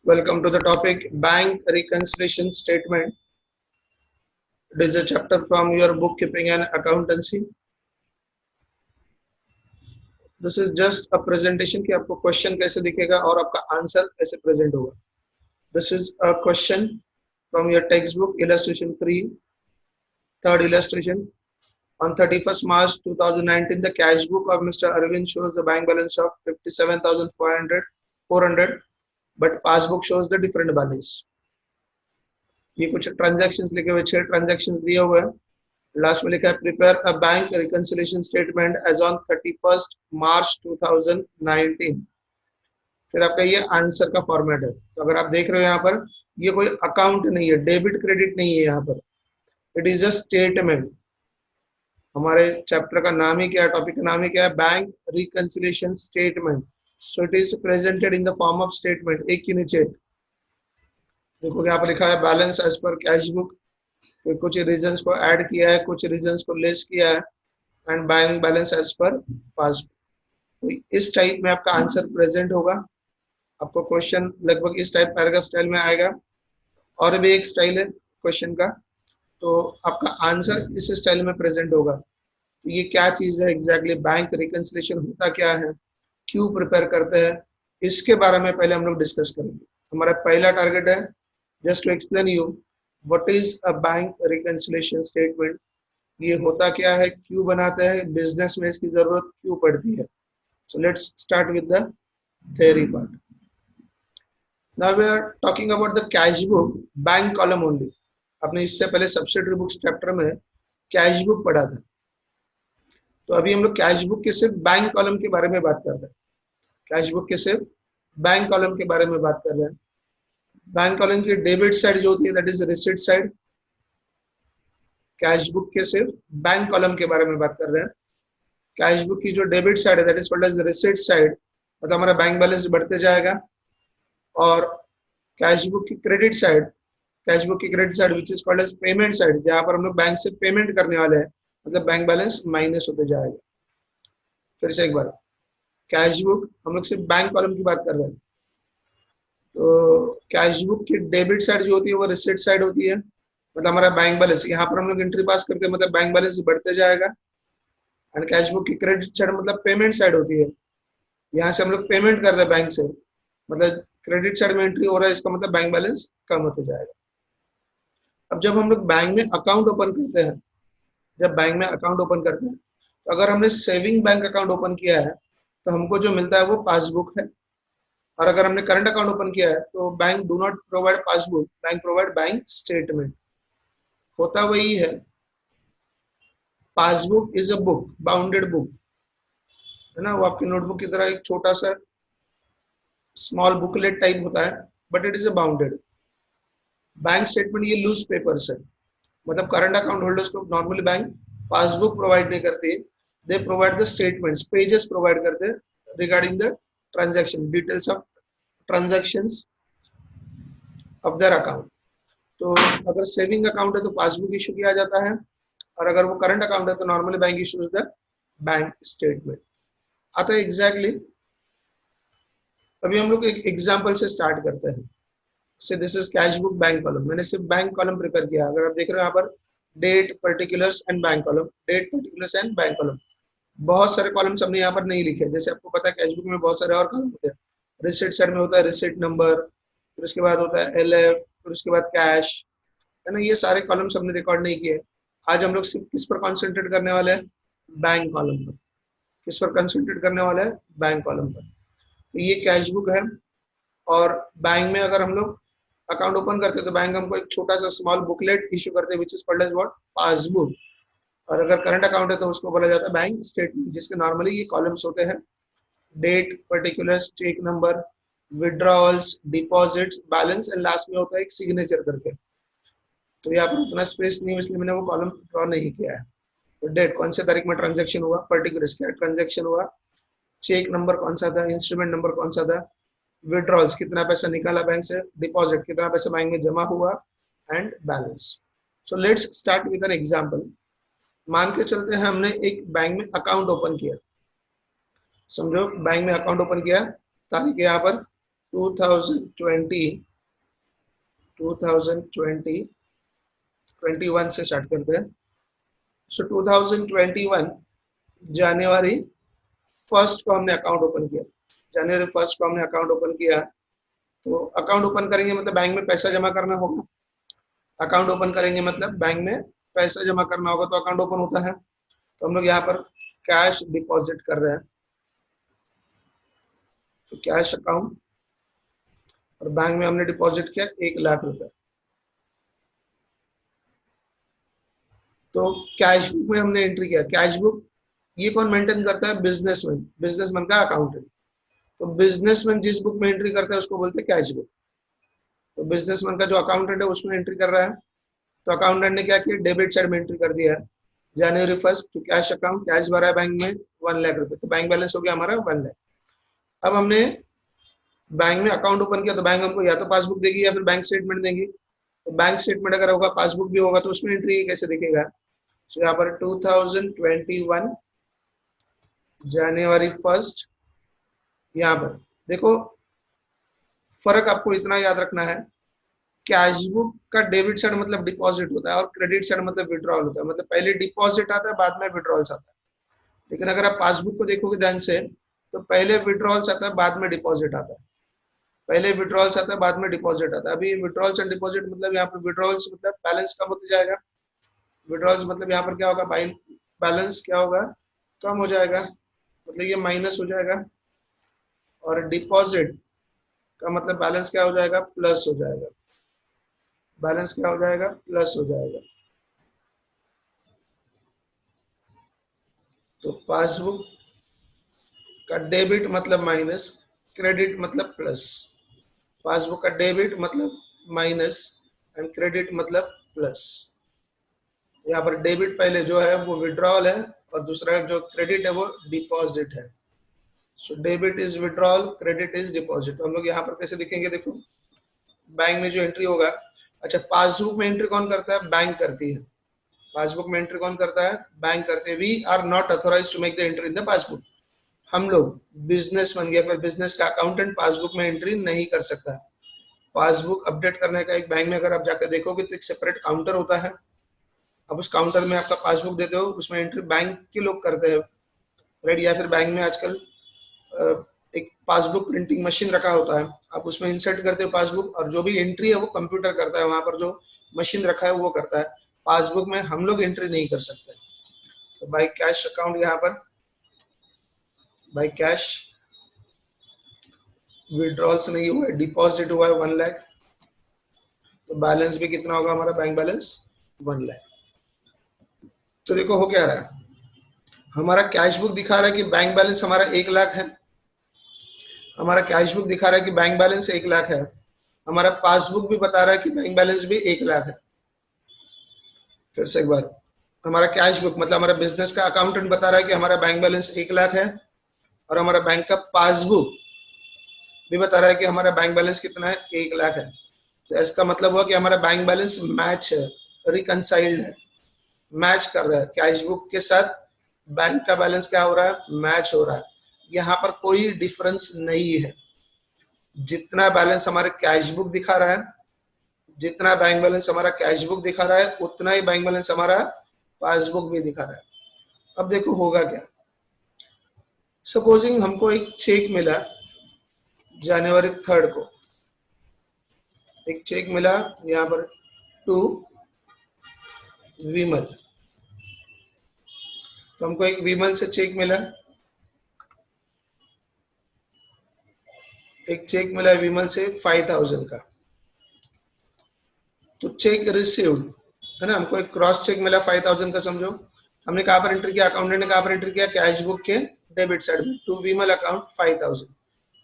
Welcome to the topic Bank Reconciliation Statement. It is a chapter from your bookkeeping and accountancy. This is just a presentation कि आपको question कैसे दिखेगा और आपका answer कैसे present होगा. This is a question from your textbook illustration 3, third illustration. On 31st March 2019, the cash book of Mr. Arvind shows the bank balance of 57,400, but passbook shows the different balance. ये कुछ transactions लिखे हुए 6 transactions दिए हुए हैं. Last में लिखा है prepare a bank reconciliation statement as on 31st March 2019. फिर आपका ये आंसर का फॉर्मेट है. तो अगर आप देख रहे हो यहाँ पर ये कोई अकाउंट नहीं है, डेबिट क्रेडिट नहीं है यहाँ पर, इट इज अ स्टेटमेंट. हमारे चैप्टर का नाम ही क्या है, टॉपिक का नाम ही क्या है, bank reconciliation statement. So it is presented in the form of statement. एक के नीचे देखो यहाँ पर लिखा है balance as per cash book. कुछ रीजंस को ऐड किया है, कुछ रीजंस को लेस किया है, and bank balance as per passbook. तो इस टाइप में आपका आंसर प्रेजेंट होगा. आपको क्वेश्चन लगभग इस टाइप पैराग्राफ स्टाइल में आएगा. और भी एक स्टाइल है क्वेश्चन का, तो आपका आंसर इस स्टाइल में प्रेजेंट होगा. तो ये क्या चीज है एग्जैक्टली, बैंक रिकंसिलिएशन होता क्या है, क्यों प्रिपेयर करते हैं, इसके बारे में पहले हम लोग डिस्कस करेंगे. हमारा पहला टारगेट है just to explain you what is a bank reconciliation statement. ये होता क्या है, क्यों बनाते हैं, बिजनेस में इसकी जरूरत क्यों पड़ती है. So let's start with the theory part. Now we are talking about the cash book bank column only. आपने इससे पहले सब्सिडरी बुक्स चैप्टर में कैश बुक पढ़ा था. तो अभी हम लोग कैश बुक के सिर्फ बैंक कॉलम के बारे में बात कर रहे हैं. कैश बुक के सिर्फ बैंक कॉलम के बारे में बात कर रहे हैं. बैंक कॉलम की डेबिट साइड जो होती है that is receipt side. Cash book के सिर्फ बैंक कॉलम के बारे में बात कर रहे हैं. कैश बुक की जो डेबिट साइड है that is called as receipt side. मतलब हमारा बैंक बैलेंस बढ़ते जाएगा. और कैश बुक की क्रेडिट साइड, कैश बुक की credit side which is called as payment side, जहां पर हम लोग बैंक से पेमेंट करने वाले हैं, मतलब बैंक बैलेंस माइनस होते जाएगा. फिर से एक बार, कैश बुक हम लोग सिर्फ बैंक कॉलम की बात कर रहे हैं. तो कैश बुक की डेबिट साइड जो होती है वो रिसीट साइड होती है. मतलब हमारा बैंक बैलेंस यहाँ पर हम लोग एंट्री पास करके मतलब बैंक बैलेंस बढ़ते जाएगा. एंड कैश बुक की क्रेडिट साइड मतलब पेमेंट साइड होती है. यहाँ से हम लोग पेमेंट कर रहे हैं बैंक से, मतलब क्रेडिट साइड में एंट्री हो रहा है, इसका मतलब बैंक बैलेंस कम होते जाएगा. अब जब हम लोग बैंक में अकाउंट ओपन करते हैं, जब बैंक में अकाउंट ओपन करते हैं, तो अगर हमने सेविंग बैंक अकाउंट ओपन किया है तो हमको जो मिलता है वो पासबुक है. और अगर हमने करंट अकाउंट ओपन किया है तो bank do not provide passbook, bank provide bank statement. होता वही है. Passbook is a book, bounded book है ना, वो आपकी नोटबुक की तरह एक छोटा सा स्मॉल बुकलेट टाइप होता है, but it is a bounded. Bank statement ये लूज पेपर्स है. मतलब करंट अकाउंट होल्डर्स को नॉर्मली बैंक पासबुक प्रोवाइड नहीं करती. They provide the statements, pages provide करते हैं regarding the transaction, details of transactions of their account. तो अगर सेविंग अकाउंट है तो पासबुक इशू किया जाता है, और अगर वो करंट अकाउंट है तो normally bank issues the bank statement. आता है एग्जैक्टली. अभी हम लोग एक एग्जांपल से स्टार्ट करते हैं. से this is cash book bank column. मैंने सिर्फ बैंक कॉलम प्रिपेयर किया. अगर आप देख रहे हो यहाँ पर date, particulars and bank column, date, particulars and bank column. बहुत सारे कॉलम्स हमने यहाँ पर नहीं लिखे. जैसे आपको पता है कैश बुक में बहुत सारे और कॉलम होते हैं. रिसिट साइड में होता है रिसिट नंबर, फिर उसके बाद होता है LF, फिर उसके बाद कैश, है ना. ये सारे कॉलम्स हमने रिकॉर्ड नहीं किए. आज हम लोग सिर्फ किस पर कॉन्सेंट्रेट करने वाले हैं, बैंक कॉलम पर. किस पर कंसंट्रेट करने वाला है, बैंक कॉलम पर. तो ये कैश बुक है. और बैंक में अगर हम लोग अकाउंट ओपन करते हैं तो बैंक हमको एक छोटा सा स्मॉल बुकलेट इशू करते हैं which is called as what, passbook. और अगर करंट अकाउंट है तो उसको बोला जाता है बैंक स्टेटमेंट, जिसके नॉर्मली ये कॉलम्स होते हैं date, particulars, cheque number, withdrawals, deposits, balance, and last में होता है एक सिग्नेचर करके. तो यहाँ पर उतना स्पेस नहीं है इसलिए मैंने वो कॉलम ड्रॉ नहीं किया है. तो डेट कौन से तारीख में ट्रांजेक्शन हुआ, पर्टिकुलर्स क्या ट्रांजेक्शन हुआ, चेक नंबर कौन सा था, इंस्ट्रूमेंट नंबर कौन सा था, विड्रॉल्स कितना पैसा निकाला बैंक से, डिपॉजिट कितना पैसा बैंक में जमा हुआ, and balance. So let's start with an example. मान के चलते हैं हमने एक बैंक में अकाउंट ओपन किया. समझो बैंक में अकाउंट ओपन किया, तारीख यहाँ पर 2020 21 से स्टार्ट करते हैं। सो 2021 जनवरी फर्स्ट को हमने अकाउंट ओपन किया। जनवरी फर्स्ट को हमने अकाउंट ओपन किया, तो अकाउंट ओपन करेंगे मतलब बैंक में पैसा जमा करना होगा। अकाउंट ओपन करेंगे मतलब बैंक में पैसा जमा करना होगा, तो अकाउंट ओपन होता है। तो हम लोग यहाँ पर कैश डिपॉजिट कर रहे हैं, तो कैश अकाउंट, और बैंक में हमने डिपॉजिट किया 1 लाख रुपए। तो कैश बुक में हमने एंट्री किया। कैश बुक ये कौन मेंटेन करता है? बिजनेसमैन। बिजनेसमैन का अकाउंटेंट। तो बिजनेसमैन जिस बुक में एंट्री करता है उसको बोलते हैं कैश बुक। तो बिजनेसमैन का जो अकाउंटेंट है उसमें एंट्री कर रहा है। तो अकाउंटेंट ने क्या किया? डेबिट साइड में एंट्री कर दिया है। जनवरी फर्स्ट तो कैश अकाउंट, कैश भरा है बैंक में 1 लाख रुपए, तो बैंक बैलेंस हो गया हमारा 1 लाख। अब हमने बैंक में अकाउंट ओपन किया, तो बैंक हमको या तो पासबुक देगी या फिर बैंक स्टेटमेंट देंगी। तो बैंक स्टेटमेंट अगर होगा, पासबुक भी होगा, तो उसमें एंट्री कैसे दिखेगा? तो यहाँ पर 2021 जनवरी फर्स्ट, यहाँ पर देखो फर्क आपको इतना याद रखना है, कैश बुक का डेबिट साइड मतलब डिपॉजिट होता है और क्रेडिट साइड मतलब विड्रॉल होता है। मतलब पहले डिपॉजिट आता है, बाद में विड्रॉल्स आता है। लेकिन अगर आप पासबुक को देखोगे ध्यान से, तो पहले विड्रॉल्स आता है, बाद में डिपॉजिट आता है। पहले विड्रॉल्स आता है, बाद में डिपॉजिट आता है। अभी विड्रॉल्स एंड डिपॉजिट मतलब यहाँ पर विड्रॉल्स मतलब बैलेंस कम होते जाएगा। विड्रॉल्स मतलब यहाँ पर क्या होगा? बैलेंस क्या होगा? कम हो जाएगा, मतलब ये माइनस हो जाएगा। और डिपॉजिट का मतलब बैलेंस क्या हो जाएगा? प्लस हो जाएगा। बैलेंस क्या हो जाएगा? प्लस हो जाएगा। तो पासबुक का डेबिट मतलब माइनस, क्रेडिट मतलब प्लस। पासबुक का डेबिट मतलब माइनस एंड क्रेडिट मतलब प्लस। यहाँ पर डेबिट पहले जो है वो विड्रॉल है, और दूसरा जो क्रेडिट है वो डिपॉजिट है। So debit is withdrawal, credit is deposit. तो हम लोग यहाँ पर कैसे दिखेंगे? देखो बैंक में जो एंट्री होगा, अच्छा पासबुक में एंट्री कौन करता है? बैंक करती है। पासबुक में एंट्री कौन करता है? बैंक करते हैं। We are not authorised to make the entry in the passbook. हम लोग बिजनेस बन गया, फिर बिजनेस का अकाउंटेंट पासबुक में एंट्री नहीं कर सकता। पासबुक अपडेट करने का एक बैंक में अगर आप जाकर देखोगे तो एक सेपरेट काउंटर होता है। अब उस काउंटर में आपका पासबुक देते हो, उसमें एंट्री बैंक के लोग करते हैं, राइट। या फिर बैंक में आजकल एक पासबुक प्रिंटिंग मशीन रखा होता है, आप उसमें इंसर्ट करते हो पासबुक, और जो भी एंट्री है वो कंप्यूटर करता है। वहां पर जो मशीन रखा है वो करता है। पासबुक में हम लोग एंट्री नहीं कर सकते। तो बाय कैश अकाउंट, यहाँ पर बाय कैश विड्रॉल्स नहीं हुआ है, डिपॉजिट हुआ है 1 लाख। तो बैलेंस भी कितना होगा हमारा? Bank balance 1 lakh. तो देखो हो क्या रहा है, हमारा कैश बुक दिखा रहा है कि बैंक बैलेंस हमारा 1 लाख है। हमारा कैश बुक दिखा रहा है कि बैंक बैलेंस 1 लाख है। हमारा पासबुक भी बता रहा है कि बैंक बैलेंस भी 1 लाख है। फिर से एक बार, हमारा कैश बुक मतलब हमारा बिजनेस का अकाउंटेंट बता रहा है कि हमारा बैंक बैलेंस 1 लाख है, और हमारा बैंक का पासबुक भी बता रहा है कि हमारा बैंक बैलेंस कितना है? 1 लाख है। तो इसका मतलब हुआ कि हमारा बैंक बैलेंस मैच है, रिकनसाइल्ड है, मैच कर रहा है कैश बुक के साथ। बैंक का बैलेंस क्या हो रहा है? मैच हो रहा है। यहाँ पर कोई डिफरेंस नहीं है। जितना बैलेंस हमारे कैश बुक दिखा रहा है, जितना बैंक बैलेंस हमारा कैश बुक दिखा रहा है, उतना ही बैंक बैलेंस हमारा पासबुक भी दिखा रहा है। अब देखो होगा क्या, सपोजिंग हमको एक चेक मिला जनवरी 3 को, एक चेक मिला यहाँ पर टू विमल। तो हमको एक विमल से चेक मिला, एक चेक मिला विमल से 5000 का। तो चेक रिसीव्ड है ना, हमको एक क्रॉस चेक मिला 5000 का। समझो हमने कहाँ पर एंट्री किया? अकाउंटेंट ने कहाँ पर एंट्री किया? कैश बुक के डेबिट साइड में, टू विमल अकाउंट 5000।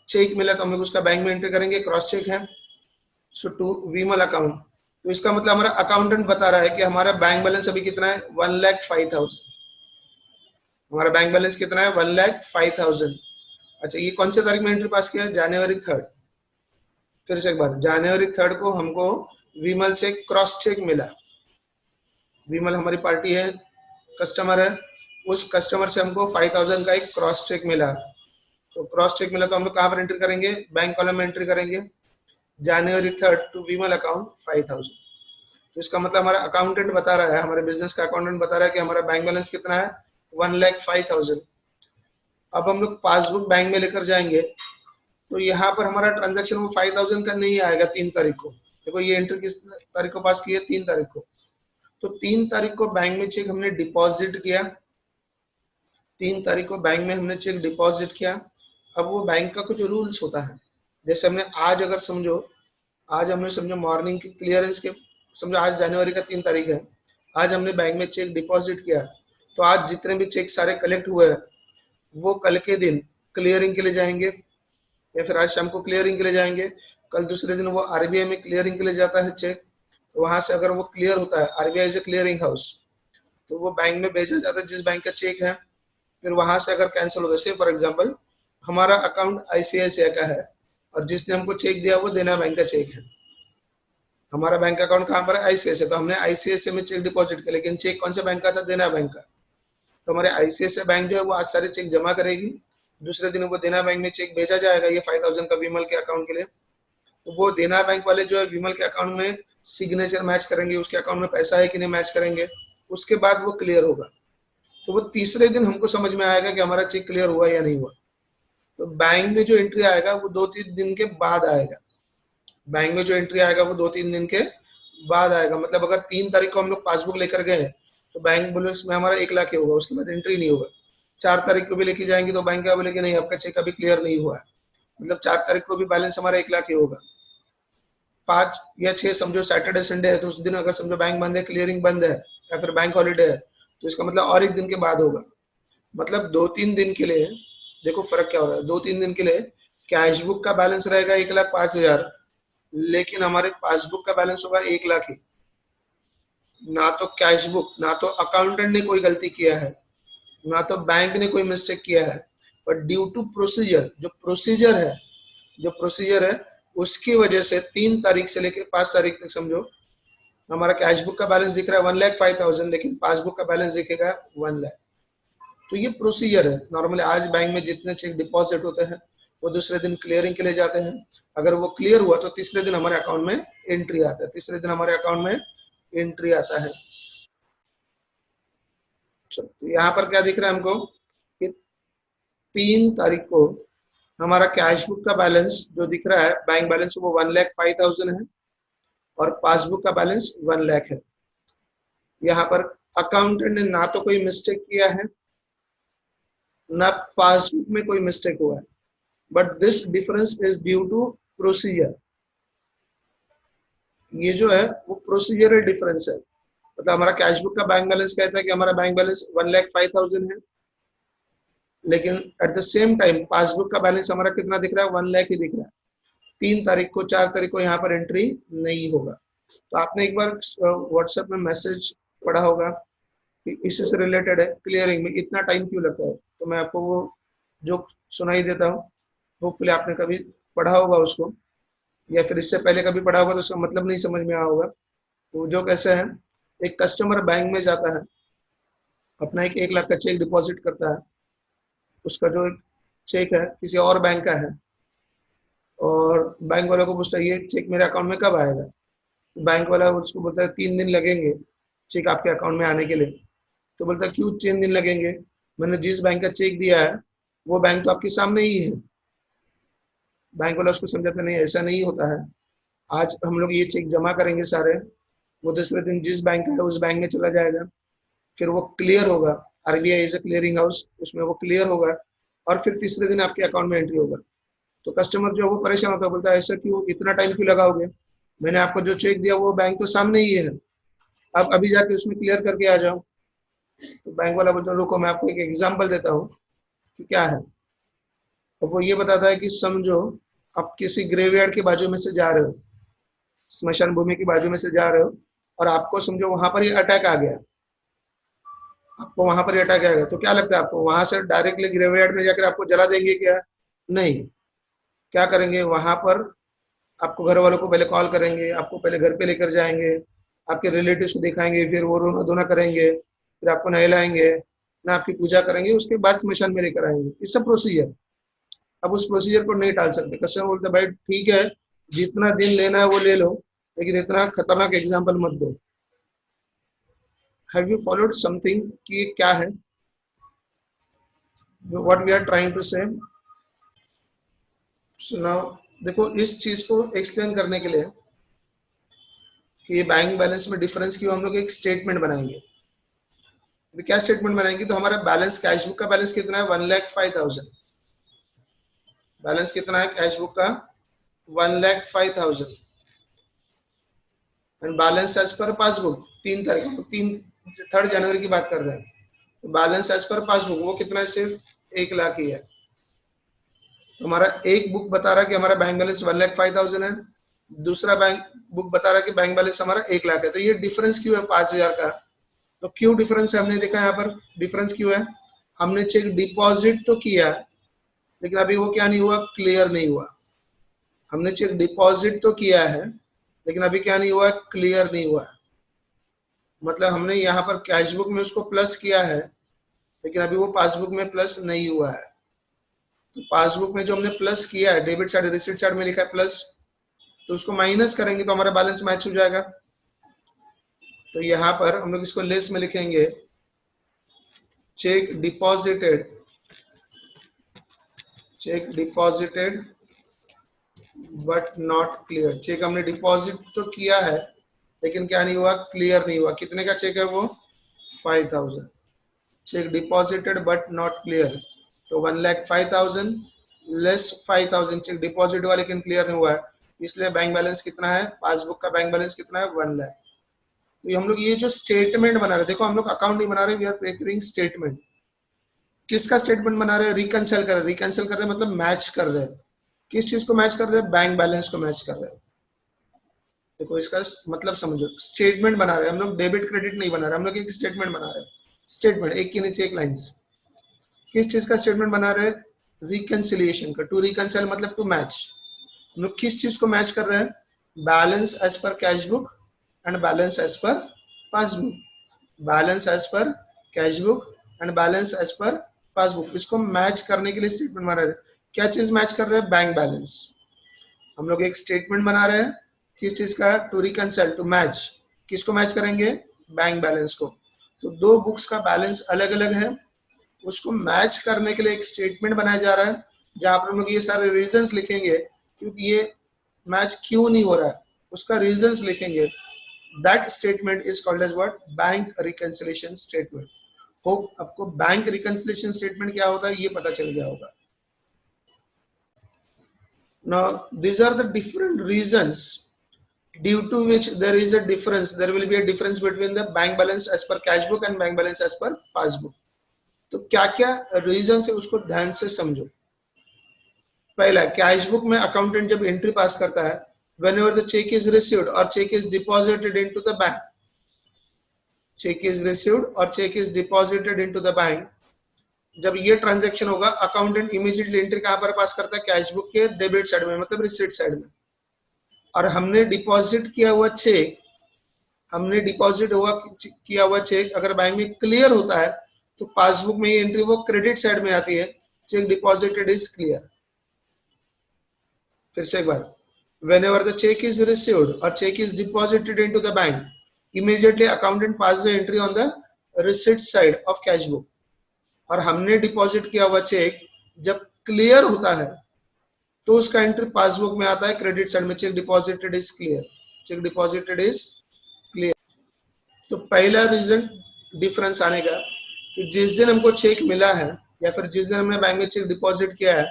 चेक मिला तो हम लोग उसका बैंक में एंट्री करेंगे, क्रॉस चेक है। सो टू विमल अकाउंट, तो इसका मतलब हमारा अकाउंटेंट बता रहा है कि हमारा बैंक बैलेंस अभी कितना है? 1,05,000। हमारा बैंक बैलेंस कितना है? 1,05,000। अच्छा ये कौन से तारीख में एंट्री पास किया? जनवरी 3। फिर से एक बार, जनवरी 3 को हमको विमल से क्रॉस चेक मिला। विमल हमारी पार्टी है, कस्टमर है, उस कस्टमर से हमको 5000 का एक क्रॉस चेक मिला। तो क्रॉस चेक मिला तो हम लोग कहाँ पर एंट्री करेंगे, बैंक कॉलम में एंट्री करेंगे, January 3rd to Vimal account 5000। तो इसका मतलब हमारा अकाउंटेंट बता रहा है, हमारे बिजनेस का अकाउंटेंट बता रहा है कि हमारा बैंक बैलेंस कितना है, 1,05,000। अब हम लोग पासबुक बैंक में लेकर जाएंगे तो यहाँ पर हमारा ट्रांजैक्शन वो 5,000 का नहीं आएगा 3 तारीख को। देखो ये एंट्री किस तारीख को पास की है, 3 तारीख को। तो 3 तारीख को बैंक में चेक हमने डिपॉजिट किया, 3 तारीख को बैंक में हमने चेक डिपॉजिट किया। अब वो बैंक का कुछ रूल्स होता है, जैसे हमने आज अगर समझो, आज हमने समझो मॉर्निंग की क्लियरेंस के, समझो आज जनवरी का 3 तारीख है, आज हमने बैंक में चेक डिपॉजिट किया, तो आज जितने भी चेक सारे कलेक्ट हुए हैं वो कल के दिन क्लियरिंग के लिए जाएंगे, या फिर आज शाम को क्लियरिंग के लिए जाएंगे, कल दूसरे दिन वो आरबीआई में क्लियरिंग के लिए जाता है चेक। वहां से अगर वो क्लियर होता है, आरबीआई से क्लियरिंग हाउस, तो वो बैंक में भेजा जाता है जिस बैंक का चेक है। फिर वहां से अगर कैंसिल हो गया, फॉर एग्जाम्पल हमारा अकाउंट आईसीआईसीआई का है और जिसने हमको चेक दिया वो देना बैंक का चेक है, हमारा बैंक अकाउंट कहाँ पर है, आईसीआईसीआई, तो हमने आईसीआईसीआई में चेक डिपॉजिट किया, लेकिन चेक कौन सा बैंक का था, देना बैंक का। तो हमारे आईसीआईसीआई बैंक जो है वो आज सारे चेक जमा करेगी, दूसरे दिन वो देना बैंक में चेक भेजा जाएगा ये 5,000 का विमल के अकाउंट के लिए। तो वो देना बैंक वाले जो है विमल के अकाउंट में सिग्नेचर मैच करेंगे, उसके अकाउंट में पैसा है कि नहीं मैच करेंगे, उसके बाद वो क्लियर होगा। तो वो तीसरे दिन हमको समझ में आएगा कि हमारा चेक क्लियर हुआ या नहीं हुआ। तो बैंक में जो एंट्री आएगा वो 2-3 दिन के बाद आएगा, बैंक में जो एंट्री आएगा वो 2-3 दिन के बाद आएगा। मतलब अगर 3 तारीख को हम लोग पासबुक लेकर गए तो बैंक बैलेंस में हमारा 1 लाख ही होगा, उसके बाद एंट्री नहीं होगा। 4 तारीख को भी लेके जाएंगे तो बैंक का बोलेगा नहीं आपका चेक अभी क्लियर नहीं हुआ है, मतलब 4 तारीख को भी बैलेंस हमारा 1 लाख ही होगा। 5 या 6 समझो सैटरडे संडे है, तो उस दिन अगर समझो बैंक बंद है, क्लियरिंग बंद है या फिर बैंक हॉलीडे है, तो इसका मतलब और 1 दिन के बाद होगा। मतलब 2-3 दिन के लिए, देखो फर्क क्या हो रहा है, 2-3 दिन के लिए कैश बुक का बैलेंस रहेगा 1,05,000, लेकिन हमारे पासबुक का बैलेंस होगा 1 लाख ही। ना तो कैश बुक, ना तो अकाउंटेंट ने कोई गलती किया है, ना तो बैंक ने कोई मिस्टेक किया है, बट ड्यू टू प्रोसीजर, जो प्रोसीजर है उसकी वजह से 3 तारीख से लेकर 5 तारीख तक समझो हमारा कैश बुक का बैलेंस दिख रहा है 1,05,000, लेकिन पासबुक का बैलेंस दिखेगा 1 लाख। तो ये प्रोसीजर है। नॉर्मली आज बैंक में जितने चेक डिपॉजिट होते हैं वो दूसरे दिन क्लियरिंग के लिए जाते हैं, अगर वो क्लियर हुआ तो तीसरे दिन हमारे अकाउंट में एंट्री आता है, तीसरे दिन हमारे अकाउंट में एंट्री आता है। तो यहाँ पर क्या दिख रहा है हमको कि 3 तारीख को हमारा कैश बुक का बैलेंस जो दिख रहा है, बैंक बैलेंस, वो 1,05,000 है और पासबुक का बैलेंस 1 लाख है। यहाँ पर अकाउंटेंट ने ना तो कोई मिस्टेक किया है, ना पासबुक में कोई मिस्टेक हुआ है, but this difference is due to procedure. ये जो है वो प्रोसीजरल डिफरेंस है। मतलब हमारा कैश बुक का बैंक बैलेंस कहता है कि हमारा बैंक बैलेंस 1,05,000 है, लेकिन at the same time passbook का बैलेंस हमारा कितना दिख रहा है, 1 लाख ही दिख रहा है। 3 तारीख को 4 तारीख को यहाँ पर एंट्री नहीं होगा। तो आपने एक बार व्हाट्सएप में मैसेज पढ़ा होगा कि इससे से रिलेटेड है, क्लियरिंग में इतना टाइम क्यों लगता है, तो मैं आपको वो जो सुनाई देता हूँ, होपफुली आपने कभी पढ़ा होगा उसको, या फिर इससे पहले कभी पढ़ा होगा तो उसका मतलब नहीं समझ में आया होगा। तो जो कैसे है, एक कस्टमर बैंक में जाता है, अपना एक 1 लाख का चेक डिपॉजिट करता है, उसका जो एक चेक है किसी और बैंक का है, और बैंक वाले को पूछता है ये चेक मेरे अकाउंट में कब आएगा, बैंक वाला उसको बोलता है 3 दिन लगेंगे चेक आपके अकाउंट में आने के लिए। तो बोलता है क्यों 3 दिन लगेंगे, मैंने जिस बैंक का चेक दिया है वो बैंक तो आपके सामने ही है। बैंक वाला उसको समझाता नहीं, ऐसा नहीं होता है, आज हम लोग ये चेक जमा करेंगे सारे, वो दूसरे दिन जिस बैंक का है उस बैंक में चला जाएगा, फिर वो क्लियर होगा, RBI is a clearing house, उसमें वो क्लियर होगा और फिर तीसरे दिन आपके अकाउंट में एंट्री होगा। तो कस्टमर जो है वो परेशान होता है, बोलता है ऐसा क्यों, इतना टाइम क्यों लगाओगे, मैंने आपको जो चेक दिया वो बैंक तो सामने ही है, आप अभी जाके उसमें क्लियर करके आ जाओ। तो बैंक वाला बोलता है रुको मैं आपको एक एग्जांपल देता हूँ कि क्या है। तो वो ये बताता है कि समझो आप किसी ग्रेवयार्ड के बाजू में से जा रहे हो, स्मशान भूमि के बाजू में से जा रहे हो, और आपको समझो वहां पर ही अटैक आ गया, आपको वहां पर ही अटैक आ गया, तो क्या लगता है आपको वहां से डायरेक्टली ग्रेवयार्ड में जाकर आपको जला देंगे क्या, नहीं, क्या करेंगे वहां पर आपको घर वालों को पहले कॉल करेंगे, आपको पहले घर पे लेकर जाएंगे, आपके रिलेटिव्स को दिखाएंगे, फिर वो रोना धोना करेंगे, फिर आपको नहलाएंगे ना, आपकी पूजा करेंगे, उसके बाद स्मशान में लेकर आएंगे। It's a procedure. अब उस प्रोसीजर को नहीं टाल सकते। कस्टमर बोलते भाई ठीक है, जितना दिन लेना है वो ले लो, लेकिन इतना खतरनाक एग्जाम्पल मत दो। हैव यू फॉलोड समथिंग कि ये क्या है, what we are trying to say. So now देखो, इस चीज को एक्सप्लेन करने के लिए कि ये बैंक बैलेंस में डिफरेंस क्यों, हम लोग एक स्टेटमेंट बनाएंगे। क्या स्टेटमेंट बनाएंगे, तो हमारा बैलेंस, कैश बुक का बैलेंस कितना है, 1,05,000। बैलेंस कितना है कैश बुक का, 1,05,000। And balance as per passbook 3 जनवरी की बात कर रहे हैं, तो बैलेंस एज पर पासबुक वो कितना है, सिर्फ 1,00,000 ही है। तो हमारा एक बुक बता रहा है कि हमारा बैंक बैलेंस 1,05,000 है, दूसरा बैंक बुक बता रहा है कि बैंक बैलेंस हमारा 1,00,000 है। तो ये डिफरेंस क्यों है 5,000 का, तो क्यों डिफरेंस है हमने देखा यहाँ पर, डिफरेंस क्यों है, हमने चेक डिपॉजिट तो किया लेकिन अभी वो क्या नहीं हुआ, क्लियर नहीं हुआ। हमने चेक डिपॉजिट तो किया है लेकिन अभी क्या नहीं हुआ, क्लियर नहीं हुआ। मतलब हमने यहाँ पर कैश बुक में उसको प्लस किया है लेकिन अभी वो पासबुक में प्लस नहीं हुआ है। तो पासबुक में जो हमने प्लस किया है, डेबिट साइड रिसीट साइड में लिखा है प्लस, तो उसको माइनस करेंगे तो हमारा बैलेंस मैच हो जाएगा। तो यहाँ पर हम लोग इसको लेस में लिखेंगे, cheque deposited, cheque deposited but not clear. चेक हमने डिपॉजिट तो किया है लेकिन क्या नहीं हुआ, क्लियर नहीं हुआ। कितने का चेक है वो, 5,000। Check deposited but not clear, तो 1,05,000 लेस 5,000 चेक डिपॉजिट हुआ लेकिन क्लियर नहीं हुआ है, इसलिए बैंक बैलेंस कितना है, पासबुक का बैंक बैलेंस कितना है, 1,00,000। तो हम लोग ये जो स्टेटमेंट बना रहे हैं, देखो हम लोग अकाउंट नहीं बना रहे, वी आर प्रिपेयरिंग स्टेटमेंट। किसका स्टेटमेंट बना रहे हैं, रिकंसाइल कर रहे हैं। रिकंसाइल कर रहे हैं मतलब मैच कर रहे हैं। किस चीज को मैच कर रहे हैं, बैंक बैलेंस को मैच कर रहे हैं। देखो इसका मतलब समझो, स्टेटमेंट बना रहे हैं हम लोग, डेबिट क्रेडिट नहीं बना रहे हम लोग, एक स्टेटमेंट बना रहे हैं। स्टेटमेंट एक के नीचे एक लाइंस। किस चीज का स्टेटमेंट बना रहे हैं, रिकंसिलिएशन का। टू रिकंसाइल मतलब टू मैच। हम लोग किस चीज को मैच कर रहे हैं, balance as per cash book and balance as per passbook. Balance as per cash book and balance as per passbook, इसको मैच करने के लिए स्टेटमेंट बना रहे हैं। क्या चीज मैच कर रहे हैं, बैंक बैलेंस। हम लोग एक स्टेटमेंट बना रहे हैं किस चीज का, टू रिकंसाइल, टू मैच। किसको मैच करेंगे, बैंक बैलेंस को। तो दो बुक्स का बैलेंस अलग अलग है, उसको मैच करने के लिए एक स्टेटमेंट बनाया जा रहा है, जहां पर हम लोग ये सारे रीजंस लिखेंगे क्योंकि ये मैच क्यों नहीं हो रहा है, उसका रीजंस लिखेंगे। That statement is called as what, bank reconciliation statement. Hope आपको बैंक रिकंसिलिएशन स्टेटमेंट क्या होता है ये पता चल गया होगा। Now these are the different reasons due to which there is a difference, there will be a difference between the bank balance as per cash book and bank balance as per passbook. तो क्या क्या reason है उसको ध्यान से समझो। पहला, cash book में अकाउंटेंट जब एंट्री पास करता है, whenever the check is received or check is deposited into the bank, check is received और check is deposited into the bank, जब ये ट्रांजैक्शन होगा अकाउंटेंट इमीडिएटली एंट्री कहां पर पास करता है, कैश बुक के डेबिट साइड में, मतलब रिसीट साइड में। और हमने डिपॉजिट किया हुआ चेक, हमने डिपॉजिट किया हुआ चेक अगर बैंक में क्लियर होता है तो पासबुक में ये एंट्री वो क्रेडिट साइड में आती है, चेक डिपॉजिटेड इज क्लियर। फिर से एक बार, whenever the check is received or check is deposited into the bank, immediately accountant pass the entry on the receipt side of cash book। और हमने deposit किया हुआ चेक जब क्लियर होता है तो उसका एंट्री पासबुक में आता है क्रेडिट साइड में, check deposited is clear, check deposited is clear. तो पहला रीजन डिफरेंस आने का कि जिस दिन हमको चेक मिला है या फिर जिस दिन हमने बैंक में चेक डिपॉजिट किया है,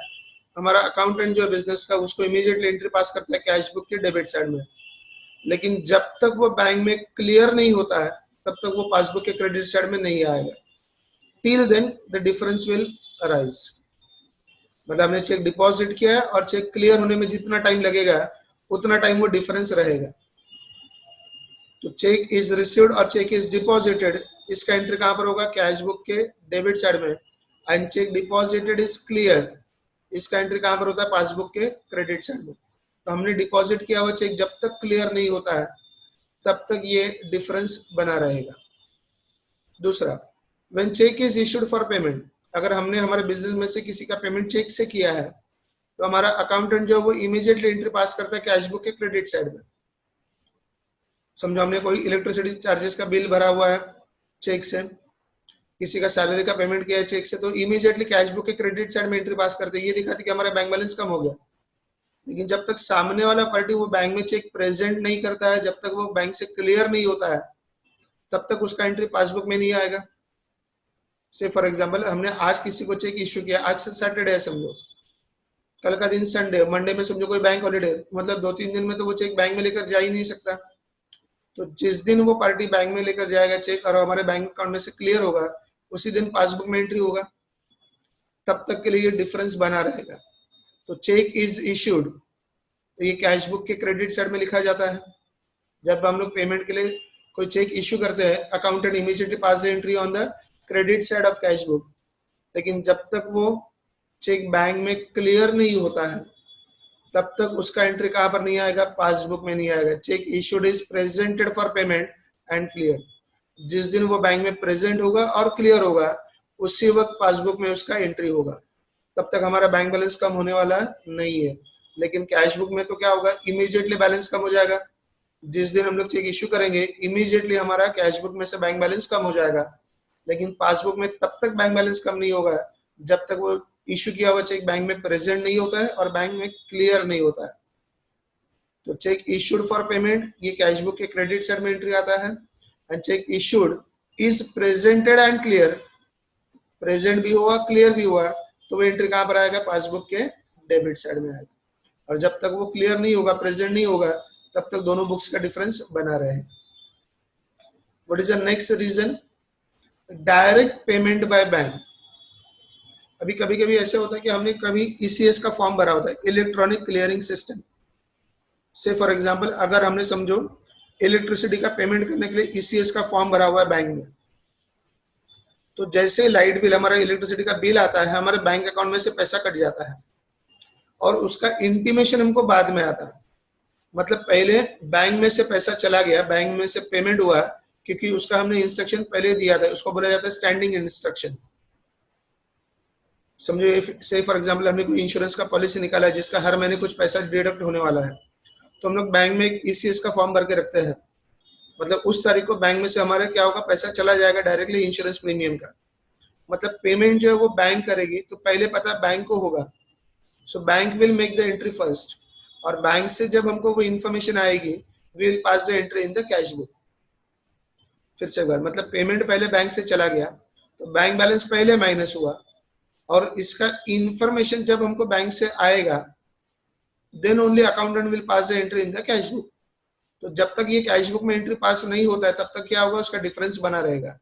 हमारा अकाउंटेंट जो बिजनेस का उसको इमीडिएटली एंट्री पास करता है कैश बुक के डेबिट साइड में। लेकिन जब तक वो बैंक में क्लियर नहीं होता है तब तक वो पासबुक के क्रेडिट साइड में नहीं आएगा। Till then the difference will arise. मतलब हमने चेक डिपॉजिट किया है और चेक क्लियर होने में जितना टाइम लगेगा उतना टाइम वो डिफरेंस रहेगा। तो चेक इज रिसीव्ड और चेक इज डिपॉजिटेड, इसका एंट्री कहां पर होगा, कैश बुक के डेबिट साइड में। And check deposited is clear, इसका एंट्री कहां पर होता है, पासबुक के क्रेडिट साइड में। तो हमने डिपॉजिट किया हुआ चेक जब तक क्लियर नहीं होता है तब तक ये डिफरेंस बना रहेगा। दूसरा, when cheque is issued for payment, अगर हमने हमारे बिजनेस में से किसी का पेमेंट चेक से किया है तो हमारा अकाउंटेंट जो है वो इमीडिएटली एंट्री पास करता है कैश बुक के क्रेडिट साइड में। समझो हमने कोई इलेक्ट्रिसिटी चार्जेस का बिल भरा हुआ है चेक से, किसी का सैलरी का पेमेंट किया है चेक से, तो इमीडिएटली कैश बुक के क्रेडिट साइड में एंट्री पास करते हैं, ये दिखाती कि हमारा बैंक बैलेंस कम हो गया। लेकिन जब तक सामने वाला पार्टी वो बैंक में चेक प्रेजेंट नहीं करता है, जब तक वो बैंक से क्लियर नहीं होता है, तब तक उसका एंट्री पासबुक में नहीं आएगा। से फॉर एग्जांपल हमने आज किसी को चेक इश्यू किया, आज सैटरडे है समझो, कल का दिन संडे, मंडे में समझो कोई बैंक हॉलीडे, मतलब 2-3 दिन में तो वो चेक बैंक में लेकर जा ही नहीं सकता। तो जिस दिन वो पार्टी बैंक में लेकर जाएगा चेक और हमारे बैंक अकाउंट में से क्लियर होगा, उसी दिन पासबुक में एंट्री होगा। तब तक के लिए डिफरेंस बना रहेगा। तो चेक इज इश्यूड, तो ये कैश बुक के क्रेडिट साइड में लिखा जाता है। जब हम लोग पेमेंट के लिए कोई चेक इश्यू करते हैं, accountant immediately pass the entry on the credit side of cash book. लेकिन जब तक वो चेक बैंक में क्लियर नहीं होता है, तब तक उसका एंट्री कहाँ पर नहीं आएगा, पासबुक में नहीं आएगा। Check issued is presented for payment and clear. जिस दिन वो बैंक में प्रेजेंट होगा और क्लियर होगा, उसी वक्त पासबुक में उसका एंट्री होगा। तब तक हमारा बैंक बैलेंस कम होने वाला नहीं है। लेकिन कैश बुक में तो क्या होगा, इमीडिएटली बैलेंस कम हो जाएगा। जिस दिन हम लोग चेक इश्यू करेंगे, इमीडिएटली हमारा कैश बुक में से बैंक बैलेंस कम हो जाएगा। लेकिन पासबुक में तब तक बैंक बैलेंस कम नहीं होगा जब तक वो इश्यू किया हुआ चेक बैंक में प्रेजेंट नहीं होता है और बैंक में क्लियर नहीं होता है। तो चेक इश्यूड फॉर पेमेंट, ये कैश बुक के क्रेडिट साइड में एंट्री आता है। And check issued is presented and clear, present भी हुआ क्लियर भी हुआ, तो वो एंट्री कहाँ पर आएगा, पासबुक के डेबिट साइड में आएगा। और जब तक वो क्लियर नहीं होगा, प्रेजेंट नहीं होगा, तब तक दोनों बुक्स का डिफरेंस बना रहे। What is the next reason, direct payment by bank. अभी कभी कभी ऐसे होता है कि हमने कभी ईसीएस का फॉर्म भरा होता है, इलेक्ट्रॉनिक क्लियरिंग सिस्टम से। फॉर एग्जांपल अगर हमने समझो इलेक्ट्रिसिटी का पेमेंट करने के लिए ईसीएस का फॉर्म भरा हुआ है बैंक में, तो जैसे लाइट बिल, हमारा इलेक्ट्रिसिटी का बिल आता है, हमारे बैंक अकाउंट में से पैसा कट जाता है और उसका इंटीमेशन हमको बाद में आता है। मतलब पहले बैंक में से पैसा चला गया, बैंक में से पेमेंट हुआ, क्योंकि उसका हमने इंस्ट्रक्शन पहले दिया था, उसको बोला जाता है स्टैंडिंग इंस्ट्रक्शन। समझो से फॉर एग्जांपल हमने कोई इंश्योरेंस का पॉलिसी निकाला है जिसका हर महीने कुछ पैसा डिडक्ट होने वाला है, तो हम लोग बैंक में एक ईसीएस का फॉर्म भर के रखते हैं। मतलब उस तारीख को बैंक में से हमारे क्या होगा, पैसा चला जाएगा डायरेक्टली इंश्योरेंस प्रीमियम का। मतलब पेमेंट जो है वो बैंक करेगी, तो पहले पता बैंक को होगा। So bank will make the entry first, और बैंक से जब हमको वो इन्फॉर्मेशन आएगी, we will pass the entry in the cash book. फिर से बार, मतलब पेमेंट पहले बैंक से चला गया, तो बैंक बैलेंस पहले माइनस हुआ, और इसका इंफॉर्मेशन जब हमको बैंक से आएगा, then only accountant will pass the entry in the cash book. तो जब तक ये कैश बुक में एंट्री पास नहीं होता है, तब तक क्या होगा, उसका डिफरेंस बना रहेगा।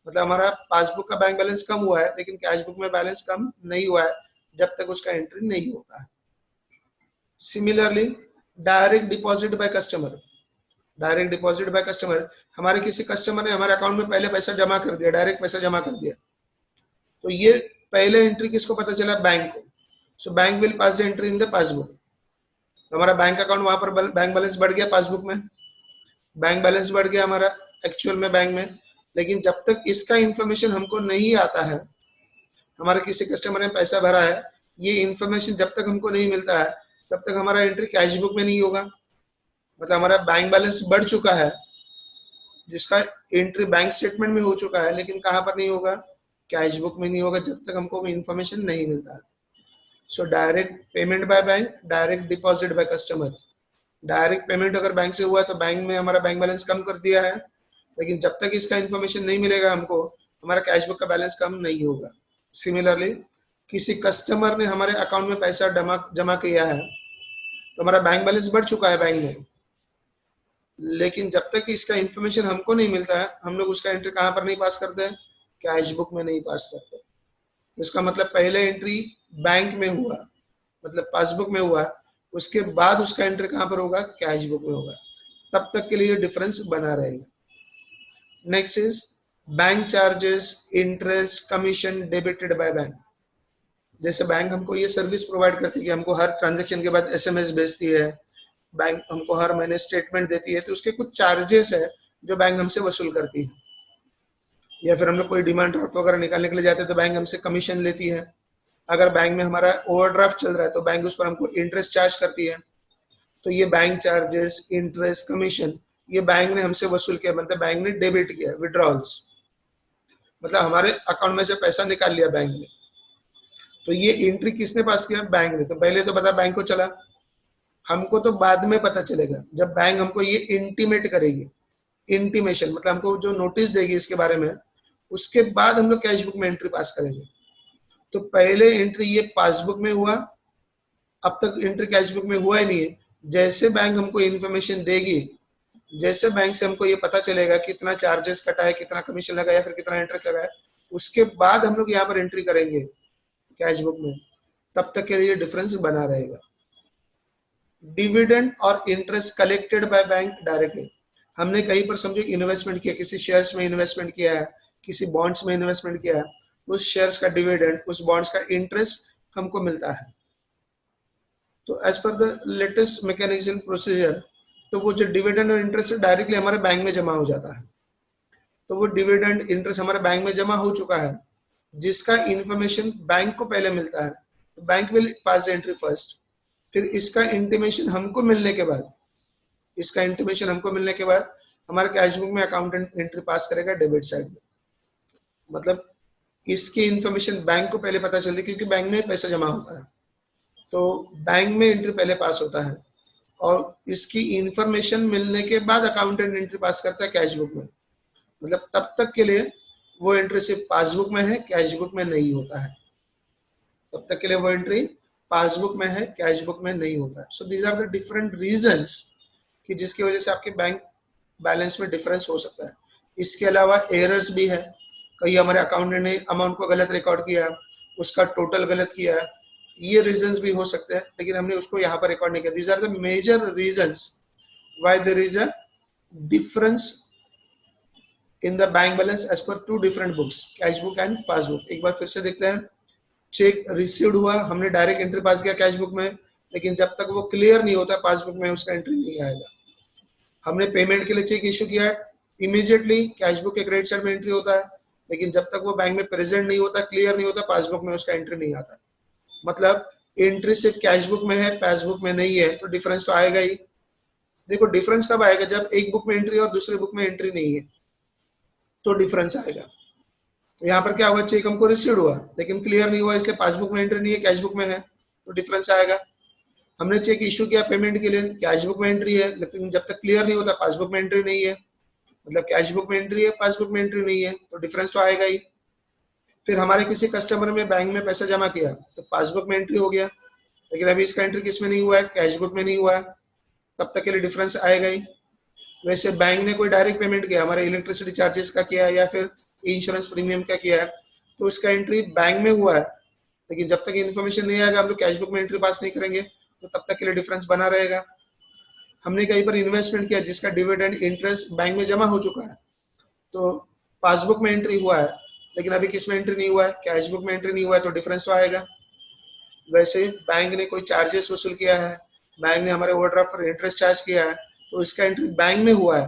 मतलब हमारा पासबुक का बैंक बैलेंस कम हुआ है, लेकिन कैश बुक में बैलेंस कम नहीं हुआ है जब तक उसका एंट्री नहीं होता है। Similarly direct deposit by customer, direct deposit by customer, हमारे किसी कस्टमर ने हमारे अकाउंट में पहले पैसा जमा कर दिया, डायरेक्ट पैसा जमा कर दिया, तो ये पहले एंट्री किसको पता चला, बैंक को। सो bank will pass the entry in the passbook. तो हमारा बैंक अकाउंट, वहां पर बैंक बैलेंस बढ़ गया, पासबुक में बैंक बैलेंस बढ़ गया हमारा एक्चुअल में बैंक में। लेकिन जब तक इसका इंफॉर्मेशन हमको नहीं आता है, हमारे किसी कस्टमर ने पैसा भरा है, ये इंफॉर्मेशन जब तक हमको नहीं मिलता है, तब तक हमारा एंट्री कैश बुक में नहीं होगा। मतलब हमारा बैंक बैलेंस बढ़ चुका है, जिसका एंट्री बैंक स्टेटमेंट में हो चुका है, लेकिन कहाँ पर नहीं होगा, कैश बुक में नहीं होगा, जब तक हमको इन्फॉर्मेशन नहीं मिलता है। So direct payment by bank, direct deposit by customer. Direct payment अगर बैंक से हुआ तो बैंक में हमारा बैंक बैलेंस कम कर दिया है, लेकिन जब तक इसका इन्फॉर्मेशन नहीं मिलेगा हमको, हमारा कैश बुक का बैलेंस कम नहीं होगा। सिमिलरली किसी कस्टमर ने हमारे अकाउंट में पैसा जमा किया है, तो हमारा बैंक बैलेंस बढ़ चुका है बैंक में, लेकिन जब तक इसका इन्फॉर्मेशन हमको नहीं मिलता है, हम लोग उसका एंट्री कहाँ पर नहीं पास करते हैं, कैश बुक में नहीं पास करते। इसका मतलब पहले एंट्री बैंक में हुआ, मतलब पासबुक में हुआ, उसके बाद उसका एंट्री कहाँ पर होगा, कैश बुक में होगा। तब तक के लिए डिफरेंस बना रहेगा। Next is bank charges, interest, commission debited by bank. जैसे बैंक हमको ये सर्विस प्रोवाइड करती है कि हमको हर ट्रांजैक्शन के बाद एसएमएस भेजती है, बैंक हमको हर महीने स्टेटमेंट देती है, तो उसके कुछ चार्जेस है जो बैंक हमसे वसूल करती है। या फिर हम लोग कोई डिमांड ड्राफ्ट वगैरह निकालने के लिए जाते हैं तो बैंक हमसे कमीशन लेती है। अगर बैंक में हमारा ओवरड्राफ्ट चल रहा है तो बैंक उस पर हमको इंटरेस्ट चार्ज करती है, तो ये बैंक चार्जेस, इंटरेस्ट, कमीशन ये बैंक ने हमसे वसूल किया, मतलब बैंक ने डेबिट किया, विड्रॉल्स मतलब हमारे अकाउंट में से पैसा निकाल लिया बैंक ने। तो ये एंट्री किसने पास किया? बैंक ने। तो पहले तो पता बैंक को चला, हमको तो बाद में पता चलेगा जब बैंक हमको ये इंटीमेट करेगी। इंटीमेशन मतलब हमको जो नोटिस देगी इसके बारे में, उसके बाद हम लोग कैश बुक में एंट्री पास करेंगे। तो पहले एंट्री ये पासबुक में हुआ, अब तक एंट्री कैश बुक में हुआ ही नहीं है। जैसे बैंक हमको इन्फॉर्मेशन देगी, जैसे बैंक से हमको ये पता चलेगा कितना चार्जेस कटा है, कितना कमीशन लगा है, फिर कितना इंटरेस्ट लगा है, उसके बाद हम लोग यहाँ पर एंट्री करेंगे कैश बुक में, तब तक के लिए डिफरेंस बना रहेगा। डिविडेंड और interest collected by bank directly, हमने कहीं पर समझो इन्वेस्टमेंट किया, किसी शेयर्स में इन्वेस्टमेंट किया है, किसी बॉन्ड्स में इन्वेस्टमेंट किया है, उस शेयर्स का डिविडेंड, उस बॉन्ड्स का इंटरेस्ट हमको मिलता है। तो as per the latest mechanism procedure, तो वो जो डिविडेंड और इंटरेस्ट डायरेक्टली हमारे बैंक में जमा हो जाता है। तो वो डिविडेंड इंटरेस्ट हमारे बैंक में जमा हो चुका है, जिसका इंफॉर्मेशन बैंक को पहले मिलता है, तो bank will pass the entry first. फिर इसका इंटीमेशन हमको मिलने के बाद, इसका इंटीमेशन हमको मिलने के बाद हमारे कैश बुक में अकाउंटेंट एंट्री पास करेगा डेबिट साइड में। मतलब इसकी इंफॉर्मेशन बैंक को पहले पता चलती है, क्योंकि बैंक में पैसा जमा होता है, तो बैंक में एंट्री पहले पास होता है, और इसकी इंफॉर्मेशन मिलने के बाद अकाउंटेंट एंट्री पास करता है कैश बुक में। मतलब तब तक के लिए वो एंट्री सिर्फ पासबुक में है, कैश बुक में नहीं होता है। तब तक के लिए वो एंट्री पासबुक में है, कैश बुक में नहीं होता है। So these are the different reasons कि जिसकी वजह से आपके बैंक बैलेंस में डिफरेंस हो सकता है। इसके अलावा एरर्स भी है, कहीं हमारे अकाउंटेंट ने अमाउंट को गलत रिकॉर्ड किया है, उसका टोटल गलत किया है, ये रीजंस भी हो सकते हैं, लेकिन हमने उसको यहाँ पर रिकॉर्ड नहीं किया। These are the major reasons why there is a difference in the bank balance as per two different books, cash book and passbook. एक बार फिर से देखते हैं। चेक रिसीव्ड हुआ, हमने डायरेक्ट एंट्री पास किया कैश बुक में, लेकिन जब तक वो क्लियर नहीं होता पासबुक में उसका एंट्री नहीं आएगा। हमने पेमेंट के लिए चेक इशू किया, इमीडिएटली कैश बुक के क्रेडिट साइड में एंट्री होता है, लेकिन जब तक वो बैंक में प्रेजेंट नहीं होता, क्लियर नहीं होता, पासबुक में उसका एंट्री नहीं आता। मतलब एंट्री सिर्फ कैश बुक में है, पासबुक में नहीं है, तो डिफरेंस तो आएगा ही। देखो डिफरेंस कब आएगा? जब एक बुक में एंट्री और दूसरे बुक में एंट्री नहीं है, तो डिफरेंस आएगा। तो यहाँ पर क्या हुआ? चेक हमको रिसीव्ड हुआ लेकिन क्लियर नहीं हुआ, इसलिए पासबुक में एंट्री नहीं है, कैश बुक में है, तो डिफरेंस आएगा। हमने चेक इशू किया पेमेंट के लिए, कैश बुक में एंट्री है, लेकिन जब तक क्लियर नहीं होता पासबुक में एंट्री नहीं है, मतलब कैश बुक में एंट्री है, पासबुक में एंट्री नहीं है, तो डिफरेंस तो आएगा ही। फिर हमारे किसी कस्टमर में बैंक में पैसा जमा किया, तो पासबुक में एंट्री हो गया, लेकिन अभी इसका एंट्री किस में नहीं हुआ है? कैश बुक में नहीं हुआ है, तब तक के लिए डिफरेंस आएगा ही। वैसे बैंक ने कोई डायरेक्ट पेमेंट किया, हमारे इलेक्ट्रिसिटी चार्जेस का किया या फिर इंश्योरेंस प्रीमियम का किया है, तो उसका एंट्री बैंक में हुआ है, लेकिन जब तक इन्फॉर्मेशन नहीं आएगा हम लोग कैश बुक में एंट्री पास नहीं करेंगे, तो तब तक के लिए डिफरेंस बना रहेगा। हमने कहीं पर इन्वेस्टमेंट किया जिसका डिविडेंड इंटरेस्ट बैंक में जमा हो चुका है, तो पासबुक में एंट्री हुआ है, लेकिन अभी किस में एंट्री नहीं हुआ है? कैश बुक में एंट्री नहीं हुआ है, तो डिफरेंस तो आएगा। वैसे बैंक ने कोई चार्जेस वसूल किया है, बैंक ने हमारे ओवरड्राफ्ट पर इंटरेस्ट चार्ज किया है, तो इसका एंट्री बैंक में हुआ है,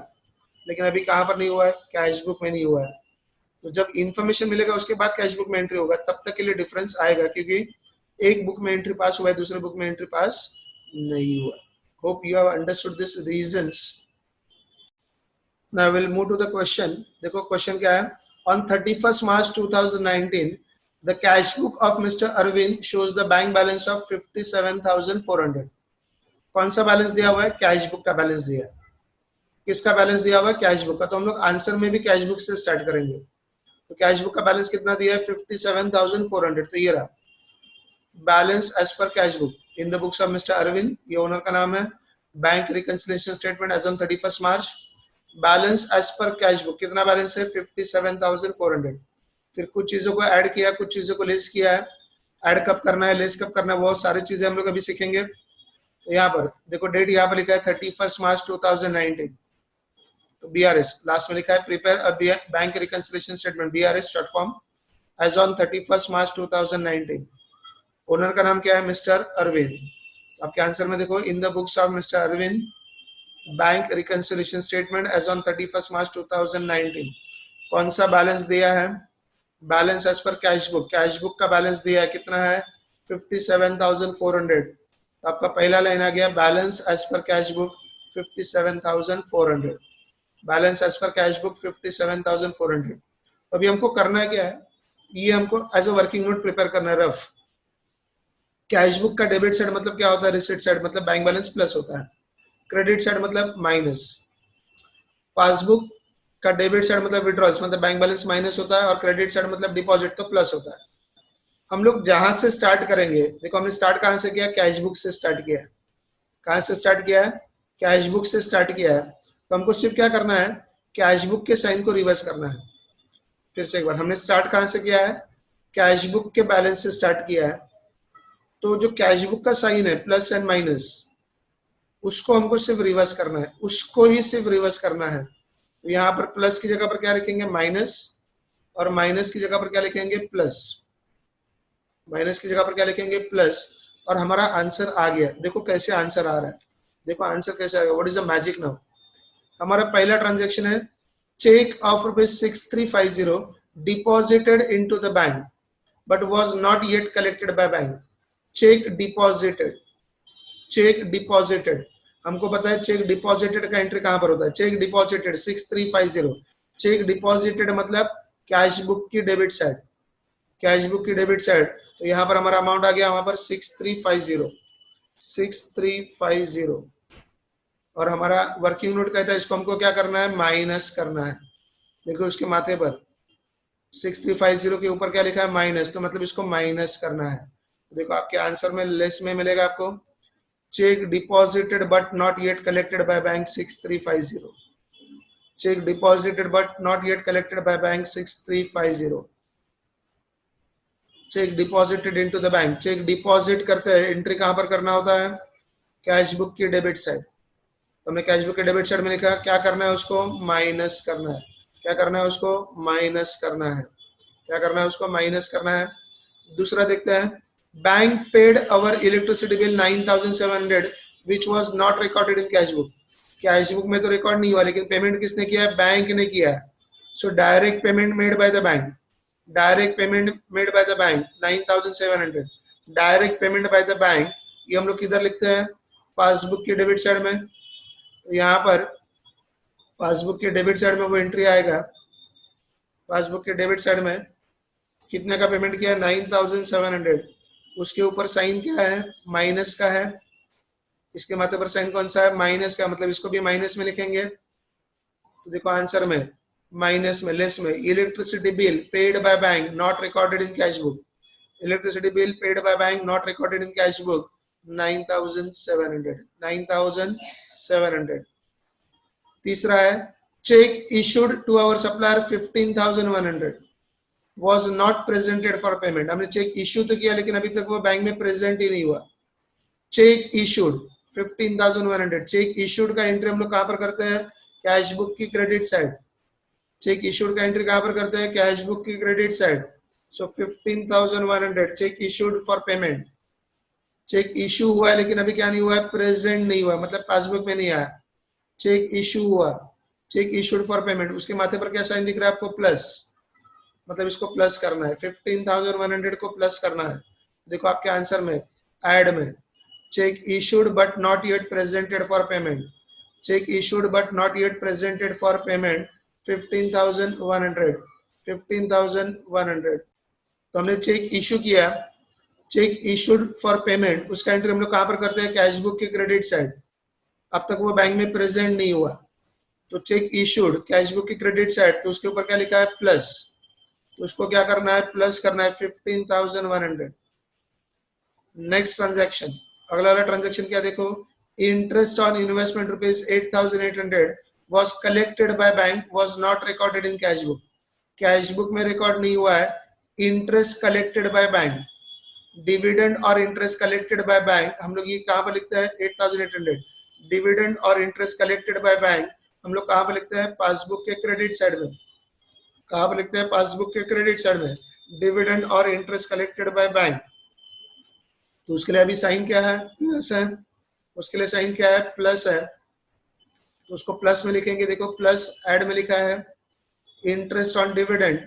लेकिन अभी कहाँ पर नहीं हुआ है? कैश बुक में नहीं हुआ है। तो जब इंफॉर्मेशन मिलेगा उसके बाद कैश बुक में एंट्री होगा, तब तक के लिए डिफरेंस आएगा, क्योंकि एक बुक में एंट्री पास हुआ है, दूसरे बुक में एंट्री पास नहीं हुआ। Hope you have understood this reasons. Now will move to the question. देखो क्वेश्चन क्या है। On 31st March 2019 the cash book of Mr. Arvind shows the bank balance of 57,400। कौन सा बैलेंस दिया हुआ है? कैश बुक का बैलेंस दिया है। किसका बैलेंस दिया हुआ है? कैश बुक का। तो हम लोग आंसर में भी कैश बुक से स्टार्ट करेंगे। तो कैश बुक का बैलेंस कितना दिया है? 57,400। तो ये रहा balance as per cash book in the books of mister Arvind, ये ओनर का नाम है। Bank reconciliation statement as on 31st March, balance as per cash book कितना बैलेंस है? 57,400। फिर कुछ चीजों को ऐड किया, कुछ चीजों को लेस किया है। ऐड कब करना है, लेस कब करना है, वो सारी चीजें हम लोग अभी सीखेंगे। तो यहाँ पर देखो डेट यहाँ पर लिखा है 31st March 2019। तो BRS लास्ट में लिखा है prepare a bank reconciliation statement, BRS short form, as on 31st March 2019। Owner का नाम क्या है? मिस्टर अरविंद। आपके आंसर में देखो in the books of mister Arvind bank reconciliation statement as on 31st March 2019। कौन सा बैलेंस दिया है? Balance as per cash book का बैलेंस दिया है कितना है 57,400। तो आपका पहला लाइन आ गया balance as per cash book 57,400, balance as per cash book 57,400। अभी हमको करना क्या है, ये हमको as a working note prepare करना है रफ। कैश बुक का डेबिट साइड मतलब क्या होता है, रिसिट साइड मतलब बैंक बैलेंस प्लस होता है, क्रेडिट साइड मतलब माइनस। पासबुक का डेबिट साइड मतलब विड्रॉल्स मतलब बैंक बैलेंस माइनस होता है, और क्रेडिट साइड मतलब डिपॉजिट तो प्लस होता है। हम लोग जहां से स्टार्ट करेंगे, देखो हमने स्टार्ट कहां से किया, कैश बुक से स्टार्ट किया है। कहां से स्टार्ट किया है, कैश बुक से स्टार्ट किया है। तो हमको सिर्फ क्या करना है, कैश बुक के साइन को रिवर्स करना है। फिर से एक बार, हमने स्टार्ट कहां से किया है, कैश बुक के बैलेंस से स्टार्ट किया है। तो जो कैश बुक का साइन है प्लस एंड माइनस, उसको हमको सिर्फ रिवर्स करना है, उसको ही सिर्फ रिवर्स करना है। तो यहाँ पर प्लस की जगह पर क्या लिखेंगे माइनस, और माइनस की जगह पर क्या लिखेंगे प्लस, माइनस की जगह पर क्या लिखेंगे प्लस, और हमारा आंसर आ गया। देखो कैसे आंसर आ रहा है, देखो आंसर कैसे आ गया, what is the magic now. हमारा पहला ट्रांजेक्शन है cheque of ₹6350 deposited into the bank but was not yet collected by bank. Cheque deposited, cheque deposited, हमको पता है चेक डिपॉजिटेड का एंट्री कहां पर होता है, चेक डिपॉजिटेड 6350, चेक डिपॉजिटेड मतलब कैश बुक की डेबिट साइड, कैश बुक की डेबिट साइड। तो यहाँ पर हमारा अमाउंट आ गया वहां पर 6350, 6350, और हमारा वर्किंग नोट कहता है इसको हमको क्या करना है माइनस करना है। देखो उसके माथे पर 6350 के ऊपर क्या लिखा है माइनस, तो मतलब इसको माइनस करना है। देखो आपके आंसर में लेस में मिलेगा आपको cheque deposited but not yet collected by bank 6350, cheque deposited but not yet collected by bank 6350, cheque deposited into the bank. Cheque deposit करते हैं, एंट्री कहां पर करना होता है, कैश बुक की डेबिट साइड। तो हमने कैश बुक के डेबिट साइड में लिखा, क्या करना है उसको माइनस करना है, क्या करना है उसको माइनस करना है, क्या करना है उसको माइनस करना है। दूसरा देखते हैं, bank paid our electricity bill 9,700 which was not recorded in cash book. Cash book में तो रिकॉर्ड नहीं हुआ, लेकिन पेमेंट किसने किया है, बैंक ने किया है। So direct payment made by the bank, direct payment made by the bank 9,700, direct payment by the bank. ये हम लोग किधर लिखते हैं, पासबुक की डेबिट साइड में। तो यहाँ पर पासबुक के डेबिट साइड में वो एंट्री आएगा, पासबुक के डेबिट साइड में कितने का पेमेंट किया है 9,700, उसके ऊपर साइन क्या है माइनस का है, इसके माथे पर साइन कौन सा है माइनस का, मतलब इसको भी माइनस में लिखेंगे। तो देखो आंसर में माइनस में लेस में, electricity bill paid by bank not recorded in cash book, electricity bill paid by bank not recorded in cash book 9,700, 9,700। तीसरा है cheque issued to our supplier 15,100 was not presented for payment। हमने cheque issue तो किया लेकिन अभी तक वो bank में प्रेजेंट ही नहीं हुआ। चेक इशूड 15,100, चेक इशूड का एंट्री हम लोग कहां पर करते हैं, कैश बुक की क्रेडिट साइड। चेक इशूड का एंट्री कहां पर करते हैं, कैश बुक की credit side. So 15,100 cheque issued for payment. Cheque issue हुआ है लेकिन अभी क्या नहीं हुआ है, प्रेजेंट नहीं हुआ, मतलब पासबुक में नहीं आया। चेक इशू हुआ, चेक इशूड फॉर पेमेंट, उसके माथे पर क्या साइन दिख रहा है आपको प्लस, मतलब इसको प्लस करना है, 15,100 को प्लस करना है। देखो आपके आंसर में ऐड में check issued but not yet presented for payment, check issued but not yet presented for payment 15,100, 15,100। तो हमने चेक इशू किया, चेक इशूड फॉर पेमेंट, उसका एंट्री हम लोग कहां पर करते हैं, कैश बुक की क्रेडिट साइड। अब तक वो बैंक में प्रेजेंट नहीं हुआ, तो चेक इशूड कैश बुक की क्रेडिट साइड, तो उसके ऊपर क्या लिखा है प्लस, तो उसको क्या करना है प्लस करना है 15,100। नेक्स्ट ट्रांजैक्शन, अगला वाला ट्रांजैक्शन क्या देखो, interest on investment ₹8,800 was collected by bank was not recorded in cash book। Cash book में रिकॉर्ड नहीं हुआ है, interest collected by bank, dividend और इंटरेस्ट कलेक्टेड बाय बैंक हम लोग ये कहां पर लिखते हैं 8,800, डिविडेंड और इंटरेस्ट कलेक्टेड बाय बैंक हम लोग कहां पर लिखते हैं पासबुक के क्रेडिट साइड में। कहां पर लिखते हैं पासबुक के क्रेडिट साइड में, डिविडेंड और इंटरेस्ट कलेक्टेड बाय बैंक। तो उसके लिए अभी साइन क्या है प्लस है, उसके लिए साइन क्या है प्लस है, तो उसको प्लस में लिखेंगे। देखो प्लस ऐड में लिखा है इंटरेस्ट ऑन डिविडेंड,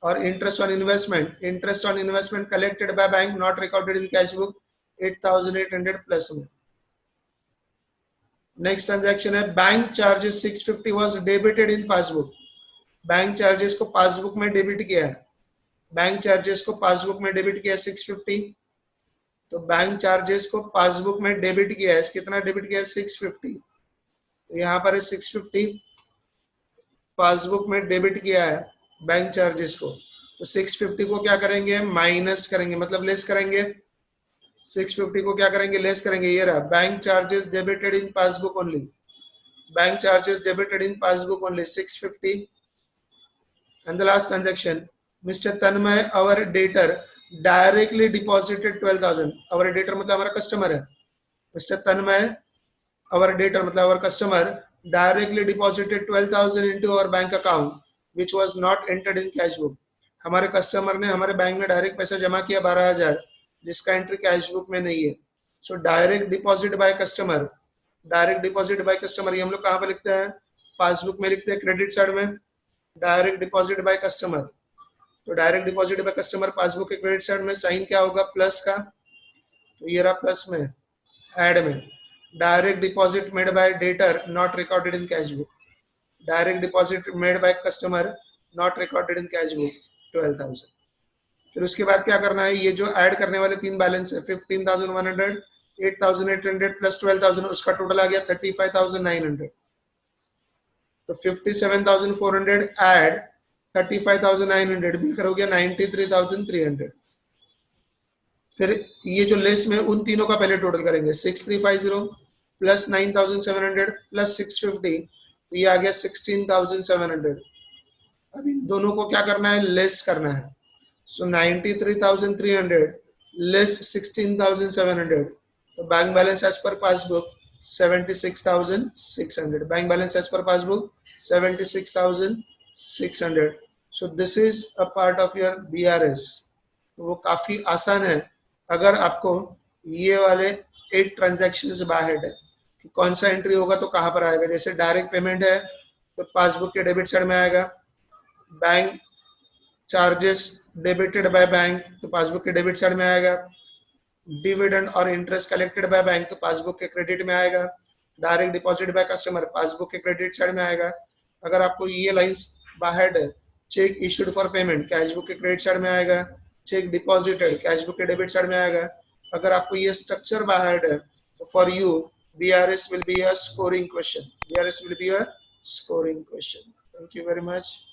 और interest on investment collected by bank not recorded in cash book 8,800 plus में। नेक्स्ट ट्रांजैक्शन है bank charges 650 was debited in passbook. Bank charges को पासबुक में डेबिट किया है, बैंक चार्जेस को पासबुक में डेबिट किया है 650। तो बैंक चार्जेस को पासबुक में डेबिट किया है, कितना डेबिट किया है 650। तो यहाँ पर 650 पासबुक में डेबिट किया है बैंक चार्जेस को, तो 650 को क्या करेंगे माइनस करेंगे, मतलब लेस करेंगे। 650 को क्या करेंगे लेस करेंगे, ये रहा bank charges debited in passbook only, bank charges debited in passbook only 650। And the last transaction, mister Tanmay our debtor directly deposited 12,000। Our debtor मतलब हमारा कस्टमर है, मिस्टर तन्मय आवर डेटर मतलब our customer directly deposited 12,000 into our bank account which was not entered in cash book। हमारे customer ने हमारे bank में direct पैसा जमा किया 12,000 जिसका एंट्री कैश बुक में नहीं है। So direct deposit by customer, direct deposit by customer ये हम लोग कहाँ पे लिखते हैं, पासबुक में लिखते हैं क्रेडिट साइड में, डायरेक्ट डिपॉजिट बाय कस्टमर। तो direct deposit by customer passbook के क्रेडिट साइड में साइन क्या होगा प्लस का, तो ये रहा प्लस में, ऐड में direct deposit made by debtor not recorded in cash book, direct deposit made by customer not recorded in cash book 12,000। फिर उसके बाद क्या करना है, ये जो ऐड करने वाले तीन बैलेंस है 15,100 8,800 प्लस 12,000 उसका टोटल आ गया 35,900। तो 57,400 ऐड 35,900 मिलकर हो गया 93,300। फिर ये जो लेस में उन तीनों का पहले टोटल करेंगे 6,350 प्लस 9,700 प्लस 650, तो ये आ गया 16,700। अब इन दोनों को क्या करना है लेस करना है। सो 93,300 लेस 16,700, तो bank balance as per passbook 76,600, bank balance as per passbook 76,600। So this is a part of your BRS। वो काफी आसान है अगर आपको ये वाले 8 ट्रांजैक्शन बाहर है कि कौन सा एंट्री होगा तो कहां पर आएगा। जैसे डायरेक्ट पेमेंट है तो पासबुक के डेबिट साइड में आएगा, bank charges debited by bank तो पासबुक के डेबिट साइड में आएगा, डिविडेंड और इंटरेस्ट कलेक्टेड बाय बैंक तो पासबुक के क्रेडिट में आएगा, direct deposit by customer passbook के क्रेडिट साइड में आएगा। अगर आपको ये लाइंस बाहर है, check issued for payment cash book के क्रेडिट साइड में आएगा, चेक डिपॉजिटेड कैश बुक के डेबिट साइड में आएगा। अगर आपको ये स्ट्रक्चर बाहर है तो for you BRS will be a scoring question, BRS will be a scoring question। Thank you very much।